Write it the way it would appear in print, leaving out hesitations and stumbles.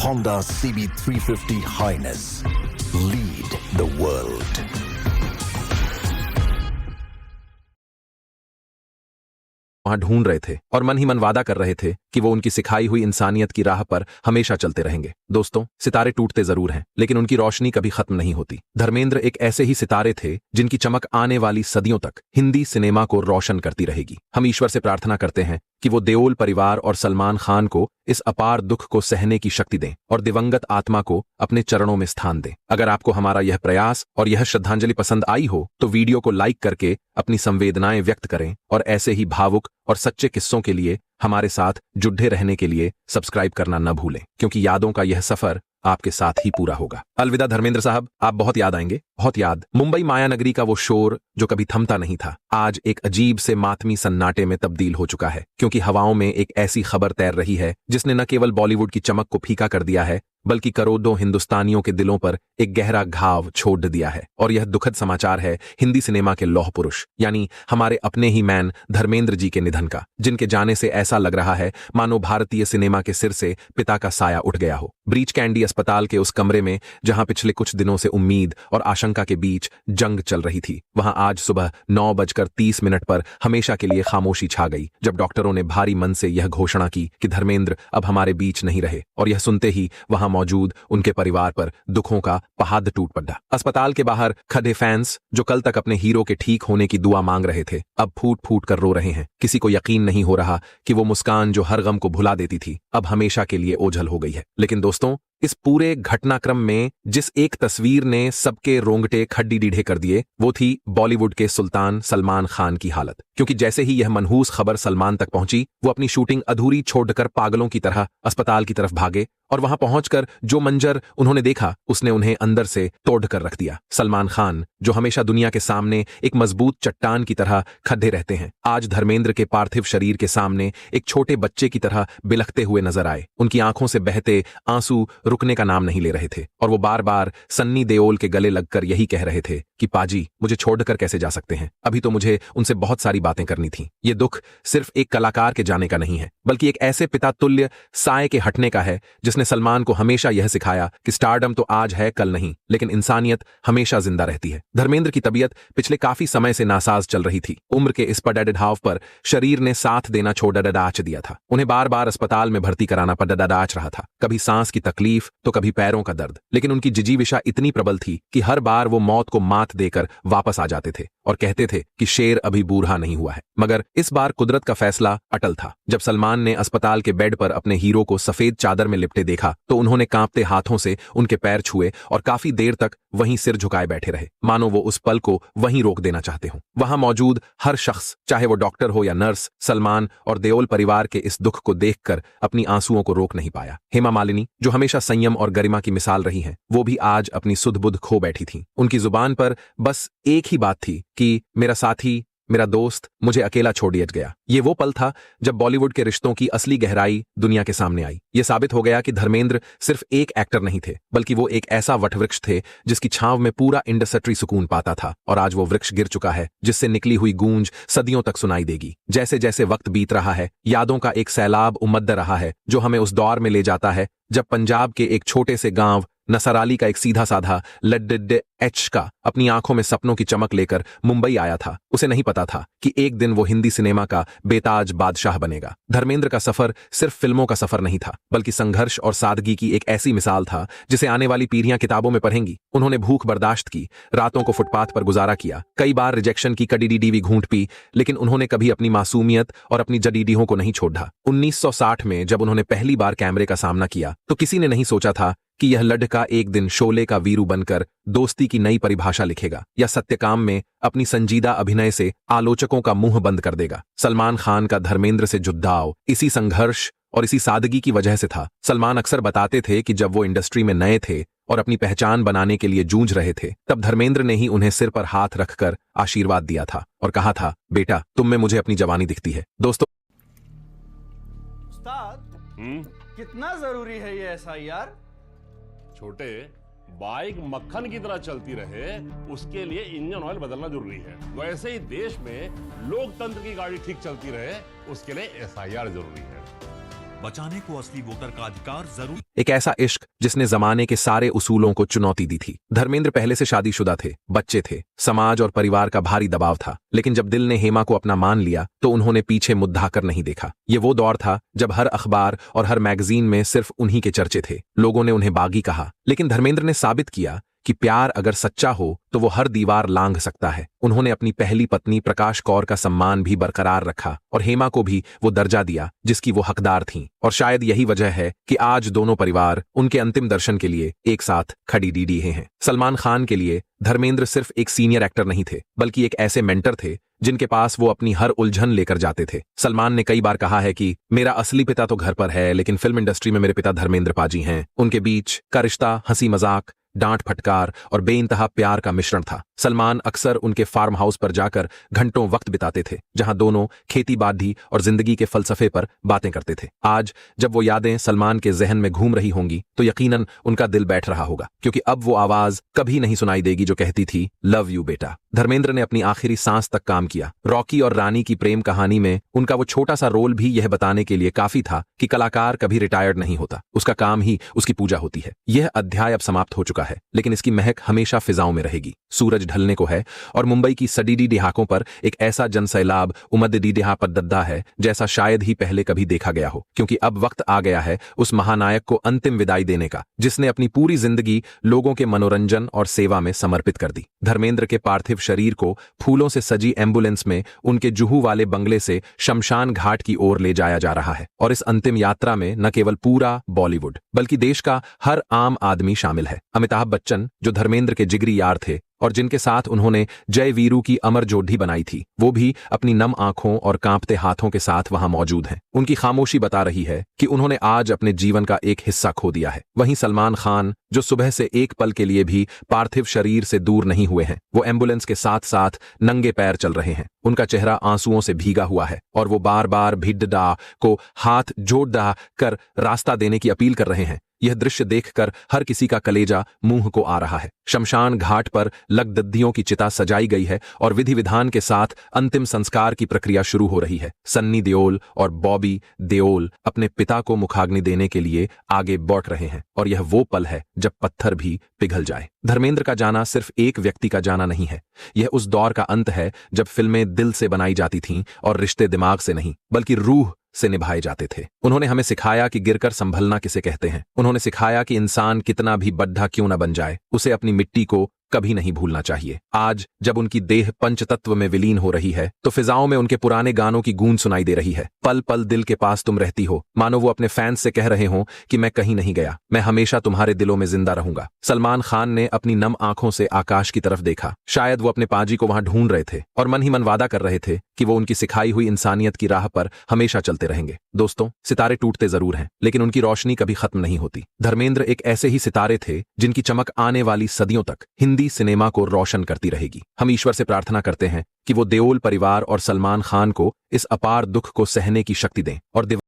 Honda CB350 Highness. Lead the world. वहां ढूंढ रहे थे और मन ही मन वादा कर रहे थे कि वो उनकी सिखाई हुई इंसानियत की राह पर हमेशा चलते रहेंगे। दोस्तों, सितारे टूटते जरूर हैं, लेकिन उनकी रोशनी कभी खत्म नहीं होती। धर्मेंद्र एक ऐसे ही सितारे थे जिनकी चमक आने वाली सदियों तक हिंदी सिनेमा को रोशन करती रहेगी। हम ईश्वर से प्रार्थना करते हैं कि वो देओल परिवार और सलमान खान को इस अपार दुख को सहने की शक्ति दें और दिवंगत आत्मा को अपने चरणों में स्थान दें। अगर आपको हमारा यह प्रयास और यह श्रद्धांजलि पसंद आई हो तो वीडियो को लाइक करके अपनी संवेदनाएं व्यक्त करें और ऐसे ही भावुक और सच्चे किस्सों के लिए हमारे साथ जुड़े रहने के लिए सब्सक्राइब करना न भूलें, क्योंकि यादों का यह सफर आपके साथ ही पूरा होगा। अलविदा धर्मेंद्र साहब, आप बहुत याद आएंगे, बहुत याद। मुंबई मायानगरी का वो शोर जो कभी थमता नहीं था, आज एक अजीब से मातमी सन्नाटे में तब्दील हो चुका है, क्योंकि हवाओं में एक ऐसी खबर तैर रही है जिसने न केवल बॉलीवुड की चमक को फीका कर दिया है, बल्कि करोड़ों हिंदुस्तानियों के दिलों पर एक गहरा घाव छोड़ दिया है। और यह दुखद समाचार है हिंदी सिनेमा के लौह पुरुष यानी हमारे अपने ही मैन धर्मेंद्र जी के निधन का, जिनके जाने से ऐसा लग रहा है मानो भारतीय सिनेमा के सिर से पिता का साया उठ गया हो। ब्रीच कैंडी अस्पताल के उस कमरे में जहां पिछले कुछ दिनों से उम्मीद और आशंका के बीच जंग चल रही थी, वहां आज सुबह 9:30 पर हमेशा के लिए खामोशी छा गई, जब डॉक्टरों ने भारी मन से यह घोषणा की कि धर्मेंद्र अब हमारे बीच नहीं रहे। और यह सुनते ही वहां मौजूद उनके परिवार पर दुखों का पहाड़ टूट पड़ा। अस्पताल के बाहर खड़े फैंस जो कल तक अपने हीरो के ठीक होने की दुआ मांग रहे थे, अब फूट फूट कर रो रहे हैं। किसी को यकीन नहीं हो रहा कि वो मुस्कान जो हर गम को भुला देती थी, अब हमेशा के लिए ओझल हो गई है। लेकिन दोस्तों, इस पूरे घटनाक्रम में जिस एक तस्वीर ने सबके रोंगटे खड्डी डीढ़े कर दिए, वो थी बॉलीवुड के सुल्तान सलमान खान की हालत। क्योंकि जैसे ही यह मनहूस खबर सलमान तक पहुंची, वो अपनी शूटिंग अधूरी छोड़कर पागलों की तरह अस्पताल की तरफ भागे और वहां पहुंचकर जो मंजर उन्होंने देखा, उसने उन्हें अंदर से तोड़ कर रख दिया। सलमान खान, जो हमेशा दुनिया के सामने एक मजबूत चट्टान की तरह खड़े रहते हैं, आज धर्मेंद्र के पार्थिव शरीर के सामने एक छोटे बच्चे की तरह बिलखते हुए नजर आए। उनकी आंखों से बहते आंसू रुकने का नाम नहीं ले रहे थे और वो बार बार सन्नी देओल के गले लगकर यही कह रहे थे कि पाजी, मुझे छोड़कर कैसे जा सकते हैं, अभी तो मुझे उनसे बहुत सारी बातें करनी थी। ये दुख सिर्फ एक कलाकार के जाने का नहीं है, बल्कि एक ऐसे पिता तुल्य साए के हटने का है जिसने सलमान को हमेशा यह सिखाया कि स्टारडम तो आज है कल नहीं, लेकिन इंसानियत हमेशा जिंदा रहती है। धर्मेंद्र की तबीयत पिछले काफी समय से नासाज चल रही थी। उम्र के इस पडाडाव पर शरीर ने साथ देना छोड़ डडाच दिया था। उन्हें बार बार अस्पताल में भर्ती कराना पडाडाच रहा था, कभी सांस की तकलीफ तो कभी पैरों का दर्द। लेकिन उनकी जिजीविषा इतनी प्रबल थी कि हर बार वो मौत को मात देकर वापस आ जाते थे और कहते थे कि शेर अभी बूढ़ा नहीं हुआ है। मगर इस बार कुदरत का फैसला अटल था। जब सलमान ने अस्पताल के बेड पर अपने हीरो को सफेद चादर में लिपटे देखा तो उन्होंने कांपते हाथों से उनके पैर छुए और काफी देर तक वहीं सिर झुकाए बैठे रहे, मानो वो उस पल को वहीं रोक देना चाहते हों। वहां मौजूद हर शख्स, चाहे वो डॉक्टर हो या नर्स, सलमान और देओल परिवार के इस दुख को देखकर अपनी आंसुओं को रोक नहीं पाया। हेमा मालिनी, जो हमेशा संयम और गरिमा की मिसाल रही हैं, वो भी आज अपनी सुध-बुध खो बैठी थीं। उनकी जुबान पर बस एक ही बात थी कि मेरा साथी, मेरा दोस्त मुझे अकेला छोड़ दिया गया। ये वो पल था जब बॉलीवुड के रिश्तों की असली गहराई दुनिया के सामने आई। ये साबित हो गया कि धर्मेंद्र सिर्फ एक एक्टर नहीं थे, बल्कि वो एक ऐसा वटवृक्ष थे जिसकी छांव में पूरा इंडस्ट्री सुकून पाता था। और आज वो वृक्ष गिर चुका है, जिससे निकली हुई गूंज सदियों तक सुनाई देगी। जैसे जैसे वक्त बीत रहा है, यादों का एक सैलाब उमड़ रहा है जो हमें उस दौर में ले जाता है जब पंजाब के एक छोटे से गांव नसराली का एक सीधा साधा लड्डे एच का अपनी आंखों में सपनों की चमक लेकर मुंबई आया था। उसे नहीं पता था कि एक दिन वो हिंदी सिनेमा का बेताज बादशाह बनेगा। धर्मेंद्र का सफर सिर्फ फिल्मों का सफर नहीं था, बल्कि संघर्ष और सादगी की एक ऐसी मिसाल था जिसे आने वाली पीढ़ियां किताबों में पढ़ेंगी। उन्होंने भूख बर्दाश्त की, रातों को फुटपाथ पर गुजारा किया, कई बार रिजेक्शन की कड़ी घूंट पी, लेकिन उन्होंने कभी अपनी मासूमियत और अपनी जडीडीहों को नहीं छोड़ा। 1960 में जब उन्होंने पहली बार कैमरे का सामना किया तो किसी ने नहीं सोचा था कि यह लड़का एक दिन शोले का वीरू बनकर दोस्ती की नई परिभाषा लिखेगा या सत्यकाम में अपनी संजीदा अभिनय से आलोचकों का मुंह बंद कर देगा। सलमान खान का धर्मेंद्र से जुड़ाव इसी संघर्ष और इसी सादगी की वजह से था। सलमान अक्सर बताते थे कि जब वो इंडस्ट्री में नए थे और अपनी पहचान बनाने के लिए जूझ रहे थे, तब धर्मेंद्र ने ही उन्हें सिर पर हाथ रखकर आशीर्वाद दिया था और कहा था, बेटा, तुम में मुझे अपनी जवानी दिखती है। दोस्तों, उस्ताद, कितना जरूरी है ये एसआईआर? छोटे, बाइक मक्खन की तरह चलती रहे उसके लिए इंजन ऑयल बदलना जरूरी है। वैसे ही देश में लोकतंत्र की गाड़ी ठीक चलती रहे उसके लिए एसआईआर जरूरी है। बचाने को असली वोटर का अधिकार जरूर। एक ऐसा इश्क जिसने जमाने के सारे उसूलों को चुनौती दी थी। धर्मेंद्र पहले से शादीशुदा थे, बच्चे थे, समाज और परिवार का भारी दबाव था, लेकिन जब दिल ने हेमा को अपना मान लिया तो उन्होंने पीछे मुद्दाकर नहीं देखा। ये वो दौर था जब हर अखबार और हर मैगजीन में सिर्फ उन्हीं के चर्चे थे। लोगों ने उन्हें बागी कहा, लेकिन धर्मेंद्र ने साबित किया कि प्यार अगर सच्चा हो तो वो हर दीवार लांघ सकता है। उन्होंने अपनी पहली पत्नी प्रकाश कौर का सम्मान भी बरकरार रखा और हेमा को भी वो दर्जा दिया जिसकी वो हकदार थीं। और शायद यही वजह है कि आज दोनों परिवार उनके अंतिम दर्शन के लिए एक साथ खड़ी डीडीए हैं। सलमान खान के लिए धर्मेंद्र सिर्फ एक सीनियर एक्टर नहीं थे, बल्कि एक ऐसे मेंटर थे जिनके पास वो अपनी हर उलझन लेकर जाते थे। सलमान ने कई बार कहा है कि मेरा असली पिता तो घर पर है, लेकिन फिल्म इंडस्ट्री में मेरे पिता धर्मेंद्र पाजी हैं। उनके बीच का रिश्ता हंसी मजाक, डांट फटकार और बेइंतहा प्यार का मिश्रण था। सलमान अक्सर उनके फार्म हाउस पर जाकर घंटों वक्त बिताते थे, जहां दोनों खेती बाड़ी और जिंदगी के फलसफे पर बातें करते थे। आज जब वो यादें सलमान के जहन में घूम रही होंगी तो यकीनन उनका दिल बैठ रहा होगा, क्योंकि अब वो आवाज कभी नहीं सुनाई देगी जो कहती थी, लव यू बेटा। धर्मेंद्र ने अपनी आखिरी सांस तक काम किया। रॉकी और रानी की प्रेम कहानी में उनका वो छोटा सा रोल भी यह बताने के लिए काफी था कि कलाकार कभी रिटायर्ड नहीं होता, उसका काम ही उसकी पूजा होती है। यह अध्याय अब समाप्त हो चुका है, लेकिन इसकी महक हमेशा फिजाओं में रहेगी। सूरज ढलने को है और मुंबई की सडीडी डिहाकों पर एक ऐसा जनसैलाब उमददी डिहा पद्दद्दा है जैसा शायद ही पहले कभी देखा गया हो, क्योंकि अब वक्त आ गया है उस महानायक को अंतिम विदाई देने का, जिसने अपनी पूरी जिंदगी लोगों के मनोरंजन और सेवा में समर्पित कर दी। धर्मेंद्र के पार्थिव शरीर को फूलों से सजी एम्बुलेंस में उनके जुहू वाले बंगले से शमशान घाट की ओर ले जाया जा रहा है। और इस अंतिम यात्रा में न केवल पूरा बॉलीवुड बल्कि देश का हर आम आदमी शामिल है। अमिताभ बच्चन, जो धर्मेंद्र के जिगरी यार थे और जिनके साथ उन्होंने जय वीरू की अमर जोड़ी बनाई थी, वो भी अपनी नम आंखों और कांपते हाथों के साथ वहां मौजूद हैं। उनकी खामोशी बता रही है कि उन्होंने आज अपने जीवन का एक हिस्सा खो दिया है। वहीं सलमान खान, जो सुबह से एक पल के लिए भी पार्थिव शरीर से दूर नहीं हुए हैं, वो एम्बुलेंस के साथ साथ नंगे पैर चल रहे हैं। उनका चेहरा आंसुओं से भीगा हुआ है और वो बार बार भिड्डा को हाथ जोड़ कर रास्ता देने की अपील कर रहे हैं। यह दृश्य देखकर हर किसी का कलेजा मुंह को आ रहा है। शमशान घाट पर लगदद्दियों की चिता सजाई गई है और विधि विधान के साथ अंतिम संस्कार की प्रक्रिया शुरू हो रही है। सन्नी देओल और बॉबी देओल अपने पिता को मुखाग्नि देने के लिए आगे बढ़ रहे हैं और यह वो पल है जब पत्थर भी पिघल जाए। धर्मेंद्र का जाना सिर्फ एक व्यक्ति का जाना नहीं है, यह उस दौर का अंत है जब फिल्में दिल से बनाई जाती थीं और रिश्ते दिमाग से नहीं बल्कि रूह से निभाए जाते थे। उन्होंने हमें सिखाया कि गिरकर संभलना किसे कहते हैं। उन्होंने सिखाया कि इंसान कितना भी बड्ढा क्यों न बन जाए, उसे अपनी मिट्टी को कभी नहीं भूलना चाहिए। आज जब उनकी देह पंचतत्व में विलीन हो रही है तो फिजाओं में उनके पुराने गानों की गूंज सुनाई दे रही है। पल पल दिल के पास तुम रहती हो, मानो वो अपने फैंस से कह रहे हों कि मैं कहीं नहीं गया, मैं हमेशा तुम्हारे दिलों में जिंदा रहूंगा। सलमान खान ने अपनी नम आंखों से आकाश की तरफ देखा। शायद वो अपने पाजी को वहां ढूंढ रहे थे और मन ही मन वादा कर रहे थे कि वो उनकी सिखाई हुई इंसानियत की राह पर हमेशा चलते रहेंगे। दोस्तों, सितारे टूटते जरूर हैं, लेकिन उनकी रोशनी कभी खत्म नहीं होती। धर्मेंद्र एक ऐसे ही सितारे थे जिनकी चमक आने वाली सदियों तक हिंदी सिनेमा को रोशन करती रहेगी। हम ईश्वर से प्रार्थना करते हैं कि वो देओल परिवार और सलमान खान को इस अपार दुख को सहने की शक्ति दें और